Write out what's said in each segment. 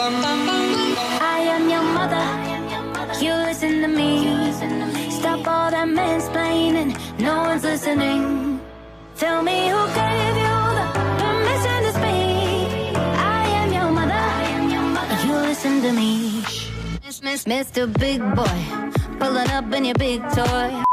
I am your mother, you listen to me. Stop all that mansplaining, no one's listening. Tell me who gave you the permission to speak. I am your mother, you listen to me. Mr. Big Boy, pulling up in your big toy.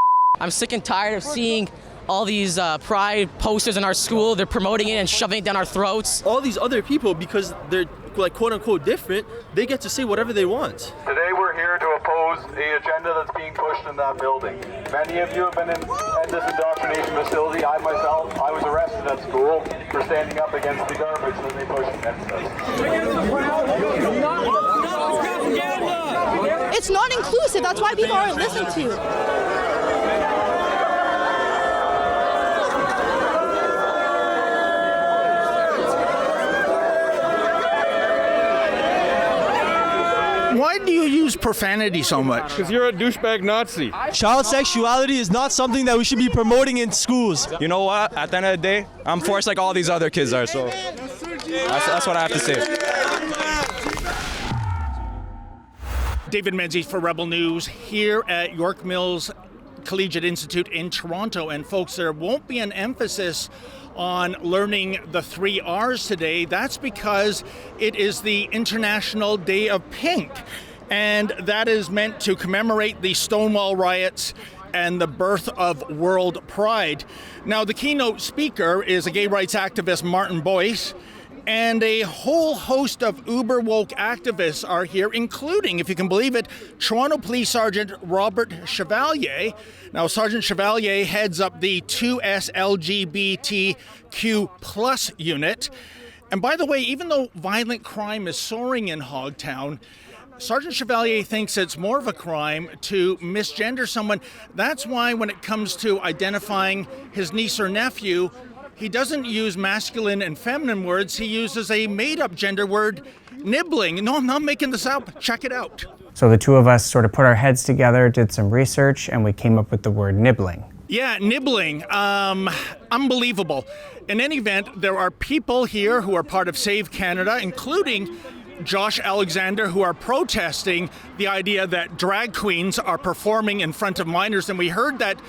I'm sick and tired of seeing all these pride posters in our school. They're promoting it and shoving it down our throats. All these other people, because they're like quote unquote different, they get to say whatever they want. Today we're here to oppose the agenda that's being pushed in that building. Many of you have been in this indoctrination facility. I myself, I was arrested at school for standing up against the garbage that they push against us. It's not inclusive. That's why people aren't listened to. Why do you use profanity so much? Because you're a douchebag Nazi. Child sexuality is not something that we should be promoting in schools. You know what? At the end of the day, I'm forced like all these other kids are, so that's what I have to say. David Menzies for Rebel News here at York Mills Collegiate Institute in Toronto. And folks, there won't be an emphasis on learning the 3 R's today. That's because it is the International Day of Pink. And that is meant to commemorate the Stonewall riots and the birth of World Pride. Now, the keynote speaker is a gay rights activist, Martin Boyce, and a whole host of uber-woke activists are here, including, if you can believe it, Toronto Police Sergeant Robert Chevalier. Now, Sergeant Chevalier heads up the 2S LGBTQ plus unit. And by the way, even though violent crime is soaring in Hogtown, Sergeant Chevalier thinks it's more of a crime to misgender someone. That's why when it comes to identifying his niece or nephew, he doesn't use masculine and feminine words. He uses a made-up gender word, nibbling. No, I'm not making this up. Check it out. So the two of us sort of put our heads together, did some research, and we came up with the word nibbling. Yeah, nibbling. Unbelievable. In any event, there are people here who are part of Save Canada, including Josh Alexander, who are protesting the idea that drag queens are performing in front of minors. And we heard that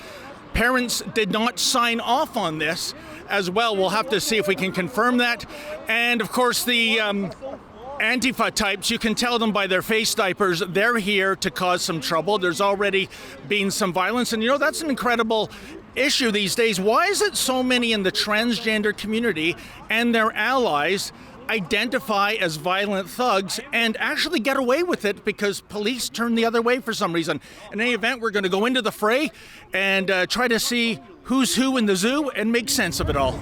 parents did not sign off on this as well. We'll have to see if we can confirm that. And of course, the Antifa types, you can tell them by their face diapers, they're here to cause some trouble. There's already been some violence. And you know, that's an incredible issue these days. Why is it so many in the transgender community and their allies identify as violent thugs and actually get away with it because police turn the other way for some reason? In any event, we're going to go into the fray and try to see who's who in the zoo and make sense of it all.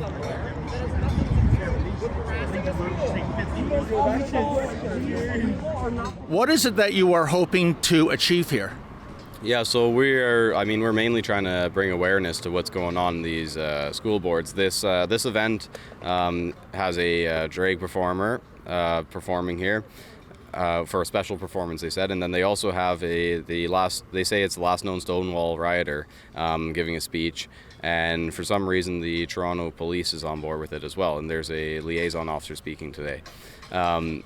What is it that you are hoping to achieve here? Yeah, so we're mainly trying to bring awareness to what's going on in these school boards. This event has a drag performer performing here for a special performance, they said, and then they also have they say it's the last known Stonewall rioter giving a speech, and for some reason the Toronto Police is on board with it as well, and there's a liaison officer speaking today.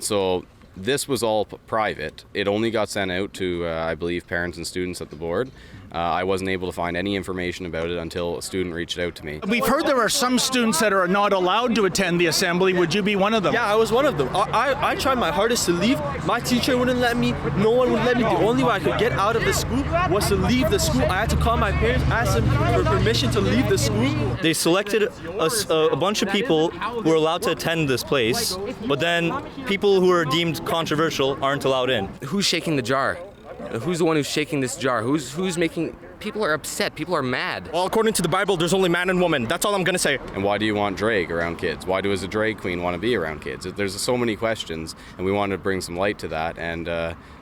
So this was all private. It only got sent out to, I believe, parents and students at the board. I wasn't able to find any information about it until a student reached out to me. We've heard there are some students that are not allowed to attend the assembly. Would you be one of them? Yeah, I was one of them. I tried my hardest to leave. My teacher wouldn't let me. No one would let me. The only way I could get out of the school was to leave the school. I had to call my parents, ask them for permission to leave the school. They selected a bunch of people who are allowed to attend this place, but then people who are deemed controversial aren't allowed in. Who's shaking the jar? Who's the one who's shaking this jar? Who's making... People are upset. People are mad. Well, according to the Bible, there's only man and woman. That's all I'm going to say. And why do you want drag around kids? Why does a drag queen want to be around kids? There's so many questions, and we wanted to bring some light to that, and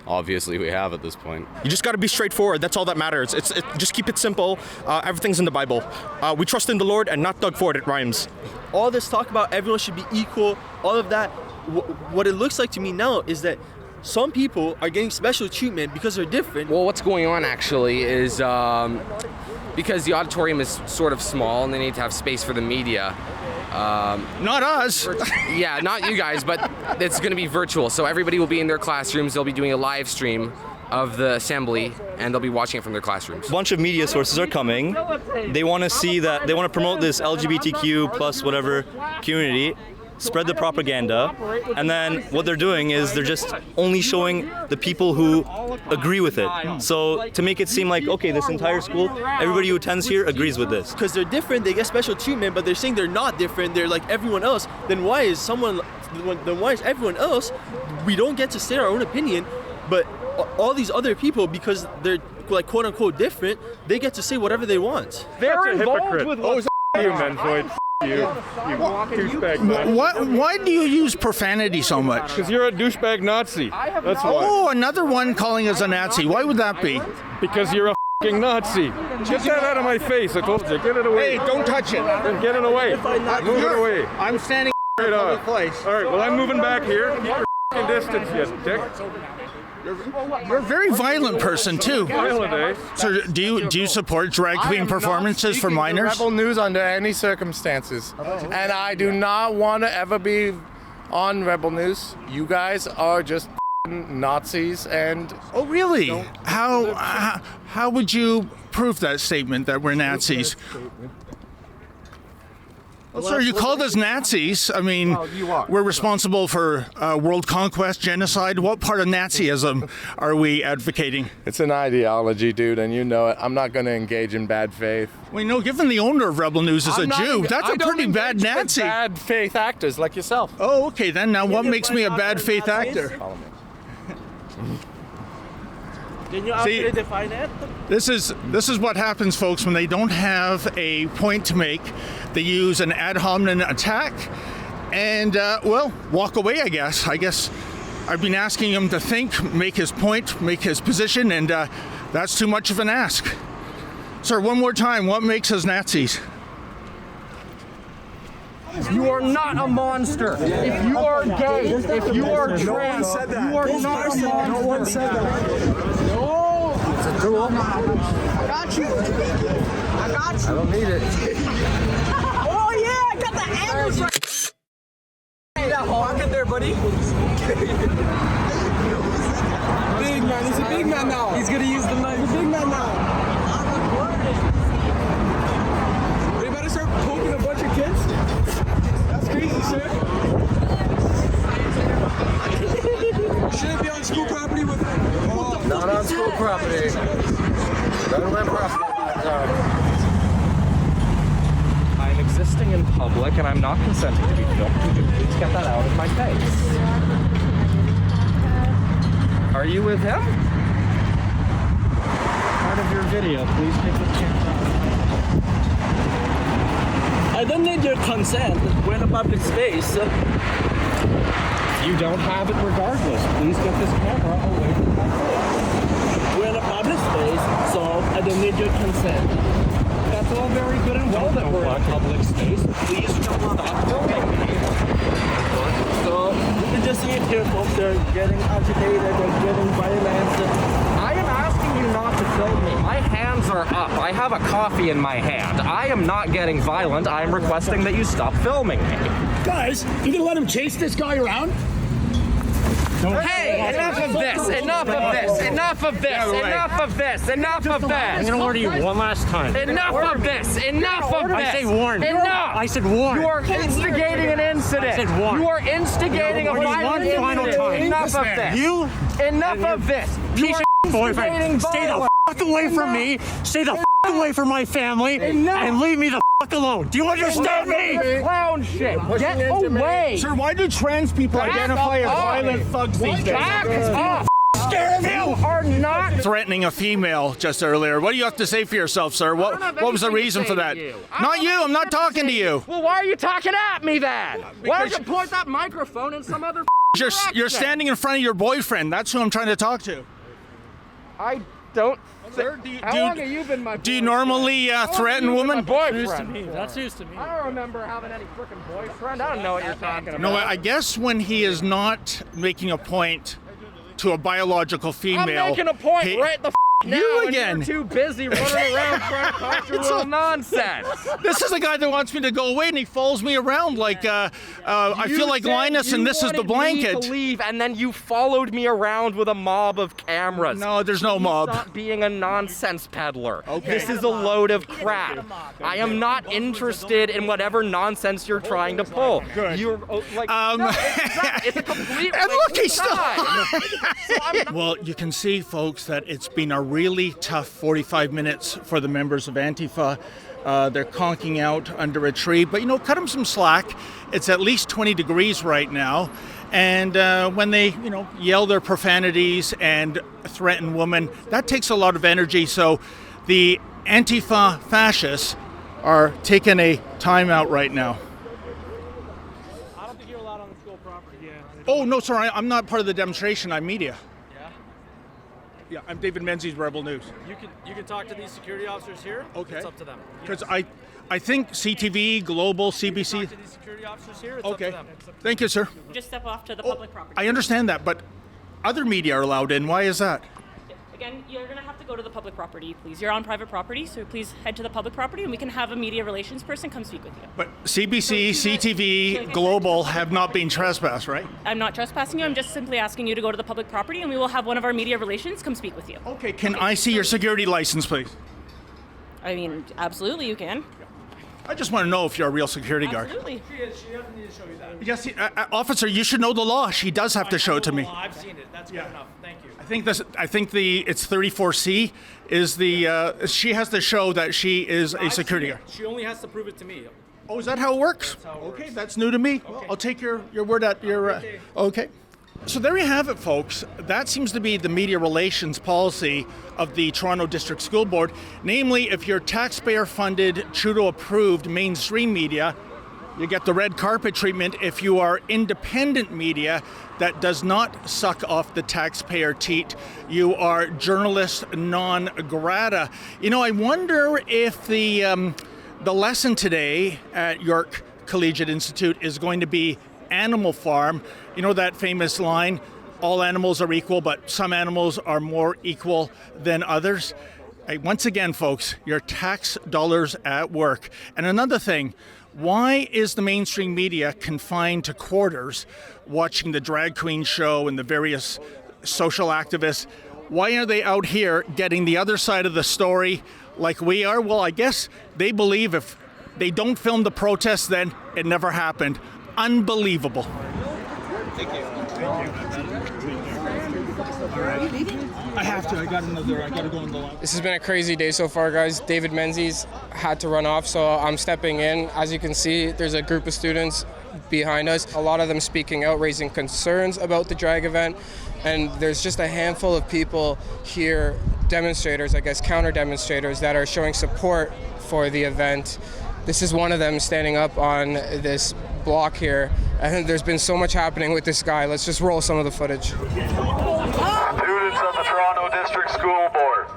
obviously we have at this point. You just got to be straightforward. That's all that matters. Just keep it simple. Everything's in the Bible. We trust in the Lord and not Doug Ford. It rhymes. All this talk about everyone should be equal, all of that, what it looks like to me now is that some people are getting special treatment because they're different. Well, what's going on actually is because the auditorium is sort of small and they need to have space for the media, Not us. Yeah, not you guys, but it's going to be virtual. So everybody will be in their classrooms. They'll be doing a live stream of the assembly, and they'll be watching it from their classrooms. A bunch of media sources are coming. They want to see that, they want to promote this LGBTQ plus whatever community, spread the propaganda, and then what they're doing is they're just only showing the people who agree with it. So to make it seem like, okay, this entire school, everybody who attends here agrees with this. Because they're different, they get special treatment, but they're saying they're not different, they're like everyone else. Then why is everyone else, we don't get to say our own opinion, but all these other people, because they're like quote unquote different, they get to say whatever they want. They're involved with what's you, Menzoid. You douchebag. Why do you use profanity so much? Because you're a douchebag Nazi. That's why. Oh, another one calling us a Nazi. Why would that be? Because you're a f***ing Nazi. Get that out of my face. I told you. Get it away. Hey, don't touch it. Get it away. Move it away. I'm standing right in a off. public place. All right. Well, I'm moving back here. Keep your f***ing distance, you dick. You're a very violent person too. Violent, eh? So do you support drag queen performances for minors? Rebel News under any circumstances, and I do not want to ever be on Rebel News. You guys are just Nazis, and oh really? How would you prove that statement that we're Nazis? Well, sir, you called us Nazis. I mean, we're responsible for world conquest, genocide. What part of Nazism are we advocating? it's an ideology, dude, and you know it. I'm not going to engage in bad faith. Well, you know, given the owner of Rebel News is a Jew, that's a pretty bad Nazi. Bad faith actors like yourself. Oh, okay, then now what makes me a bad faith actor? Follow me. Can you actually define it? This is what happens, folks, when they don't have a point to make. They use an ad hominem attack and, well, walk away, I guess. I've been asking him to think, make his point, make his position, and that's too much of an ask. Sir, one more time, what makes us Nazis? You are not a monster. If you are gay, if you are trans, you are not a monster. No one said that. No. It's a tool. I got you. I got you. I don't need it. Oh yeah, I got the angles right. Hey, that pocket there, buddy. Big man, he's a big man now. He's gonna use the knife. He's a big man now. They better start poking a bunch of kids. That's crazy, sir. Shouldn't be on school property with Not on school property. Government property. I'm existing in public and I'm not consenting to be filmed. Could you please get that out of my face? Are you with him? Part of your video, please take the camera. I don't need your consent. We're in a public space. You don't have it regardless. Please get this camera away from my face. We're in a public space, so I don't need your consent. That's all very good and well that we're in a public space. Please don't stop filming me. So you just see it here, folks. They're getting agitated, they're getting violent. I am asking you not to film me. My hands are up. I have a coffee in my hand. I am not getting violent. I am requesting that you stop filming me. Guys, you gonna let him chase this guy around? Hey, enough of this, enough of this, enough of this, enough of this, enough of this. I'm gonna order you one last time. Enough of this, enough of this. I say warn. Enough. I said warn. You are instigating an incident. I said warn. You are instigating a violent incident. One final time. Enough of this. Enough of this. Piece of boyfriend. Stay the fuck away from me. Stay the fuck away from my family. And leave me the fuck alone. Do you understand me? Clown shit. Get away. Sir, why do trans people identify as violent thugs these days? Back off. Scared of you are not threatening a female just earlier. What do you have to say for yourself, sir? What was the reason for that? Not you. I'm not talking to you. Well, why are you talking at me then? Why don't you point that microphone in some other You're standing in front of your boyfriend. That's who I'm trying to talk to. I don't. Sir, How long have you been my Do you normally threaten women? That's news to me. I don't remember having any freaking boyfriend. I don't know what you're talking about. No, I guess when he is not making a point to a biological female. I'm making a point right the You again. You're too busy running around trying to talk your little nonsense. This is the guy that wants me to go away, and he follows me around like I feel like Linus, and this is the blanket. You wanted me to leave, and then you followed me around with a mob of cameras. No, there's no mob. Stop being a nonsense peddler. Okay. This is a load of crap. I am not interested in whatever nonsense you're trying to pull. Good. You're like, no, it's a complete And look, he's still. Well, you can see, folks, that it's been a really tough 45 minutes for the members of Antifa. They're conking out under a tree, but cut them some slack. It's at least 20 degrees right now, and when they yell their profanities and threaten women, that takes a lot of energy. So the Antifa fascists are taking a timeout right now. I don't think you're allowed on the school property. Yeah. Oh no, sorry, I'm not part of the demonstration. I'm media. Yeah, I'm David Menzies, Rebel News. You can talk to these security officers here. Okay. It's up to them. Because I think CTV, Global, CBC. Talk to these security officers here. It's Okay. up to them. Thank you, sir. Just step off to the public property. I understand that, but other media are allowed in. Why is that? Again, you're going to have to go to the public property, please. You're on private property, so please head to the public property, and we can have a media relations person come speak with you. But CBC, CTV, Global have not been trespassed, right? I'm not trespassing you. I'm just simply asking you to go to the public property, and we will have one of our media relations come speak with you. Okay, can I see your security license, please? I mean, absolutely you can. I just want to know if you're a real security guard. Absolutely. She doesn't need to show you that. Yes, officer, you should know the law. She does have to show it to me. I've seen it. That's good enough. Thank you. I think it's 34C is the she has to show that she is a security guard. She only has to prove it to me. Oh, is that how it works? Okay, that's new to me. Okay. I'll take your word at your okay. So there you have it, folks. That seems to be the media relations policy of the Toronto District School Board. Namely, if you're taxpayer-funded, Trudeau-approved mainstream media, you get the red carpet treatment. If you are independent media that does not suck off the taxpayer teat, you are journalist non grata. I wonder if the lesson today at York Collegiate Institute is going to be Animal Farm. That famous line, all animals are equal, but some animals are more equal than others. Hey, once again, folks, your tax dollars at work. And another thing, why is the mainstream media confined to quarters watching the drag queen show and the various social activists? Why are they out here getting the other side of the story like we are? Well, I guess they believe if they don't film the protests, then it never happened. Unbelievable. Thank you. I have to. I got to go in the line. This has been a crazy day so far, guys. David Menzies had to run off, so I'm stepping in. As you can see, there's a group of students behind us, a lot of them speaking out, raising concerns about the drag event. And there's just a handful of people here, demonstrators, I guess, counter-demonstrators, that are showing support for the event. This is one of them standing up on this block here. And there's been so much happening with this guy. Let's just roll some of the footage. Students of the Toronto District School Board,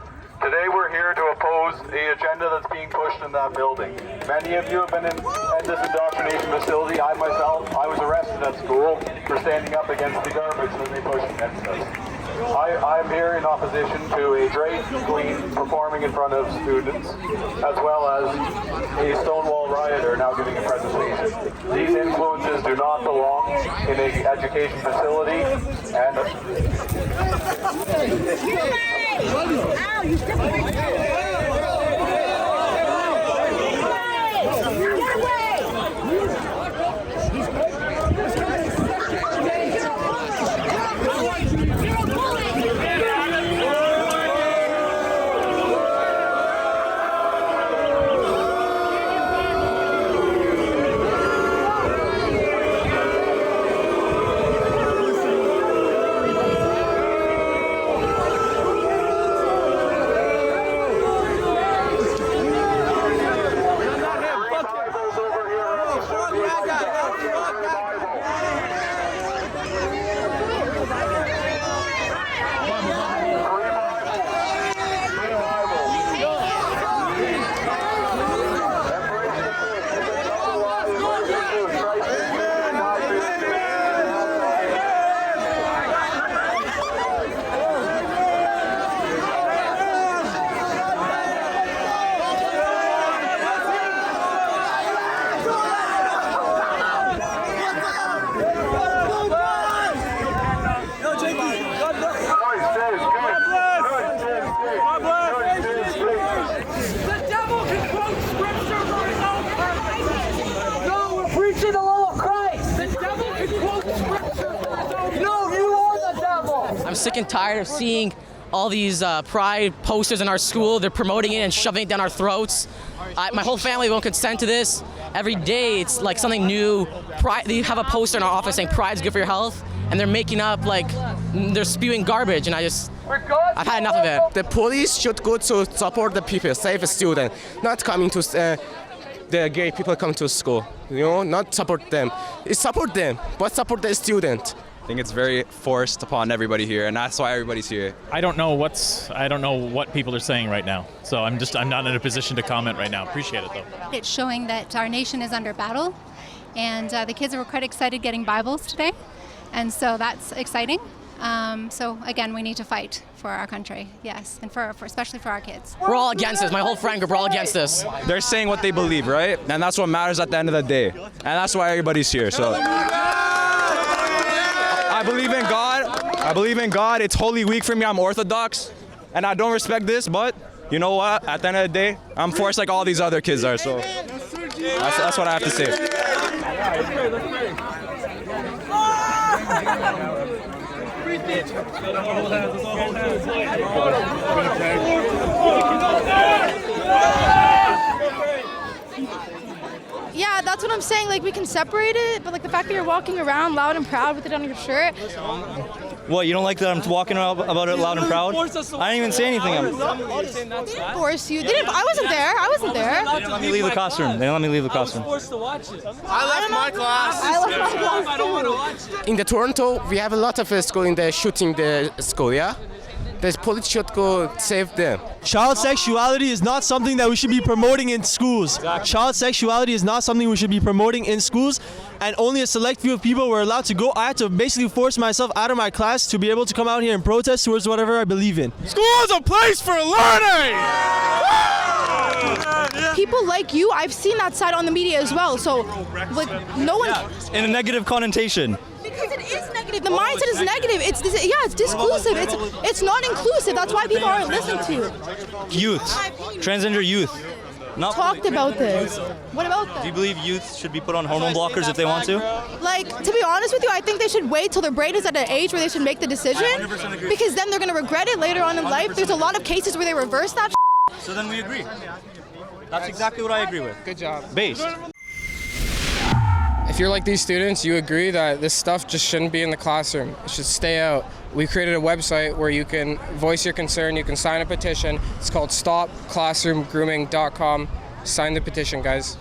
today we're here to oppose the agenda that's being pushed in that building. Many of you have been in this indoctrination facility. I was arrested at school for standing up against the garbage that they pushed against us. I am here in opposition to a drag queen performing in front of students, as well as a Stonewall rioter now giving a presentation. These influences do not belong in an education facility, and I'm sick and tired of seeing all these pride posters in our school. They're promoting it and shoving it down our throats. My whole family won't consent to this. Every day it's like something new. Pride, they have a poster in our office saying pride's good for your health, and they're making up like they're spewing garbage, and I've had enough of it. The police should go to support the people, save the student, not coming to the gay people come to school. Not support them. Support them, but support the student. I think it's very forced upon everybody here, and that's why everybody's here. I don't know what people are saying right now, so I'm not in a position to comment right now. Appreciate it though. It's showing that our nation is under battle, and the kids were quite excited getting Bibles today, and so that's exciting. So again, we need to fight for our country, yes, and for especially for our kids. We're all against this. My whole friend group, we're all against this. They're saying what they believe, right? And that's what matters at the end of the day, and that's why everybody's here. So. I believe in God. I believe in God. It's Holy Week for me. I'm Orthodox, and I don't respect this, but you know what? At the end of the day, I'm forced like all these other kids are, so that's what I have to say. Yeah, that's what I'm saying. Like, we can separate it, but like the fact that you're walking around loud and proud with it on your shirt. What, you don't like that I'm walking around about it loud and proud? I didn't even say anything. They didn't force you. I wasn't there. They didn't let me leave the classroom. I was forced to watch it. I left my class. I don't want to watch it. In the Toronto, we have a lot of school in the shooting the school, yeah? The police should go save them. Child sexuality is not something that we should be promoting in schools. Child sexuality is not something we should be promoting in schools, and only a select few of people were allowed to go. I had to basically force myself out of my class to be able to come out here and protest towards whatever I believe in. School is a place for learning! People like you, I've seen that side on the media as well, so like no one... In a negative connotation. Because it is negative. The mindset is negative. It's disclusive. It's not inclusive. That's why people aren't listened to. Youth. Transgender youth. Talked about this. What about that? Do you believe youth should be put on hormone blockers if they want to? Like, to be honest with you, I think they should wait till their brain is at an age where they should make the decision. Because then they're going to regret it later on in life. There's a lot of cases where they reverse that. So then we agree. That's exactly what I agree with. Good job. Based. If you're like these students, you agree that this stuff just shouldn't be in the classroom. It should stay out. We created a website where you can voice your concern. You can sign a petition. It's called stopclassroomgrooming.com. Sign the petition, guys.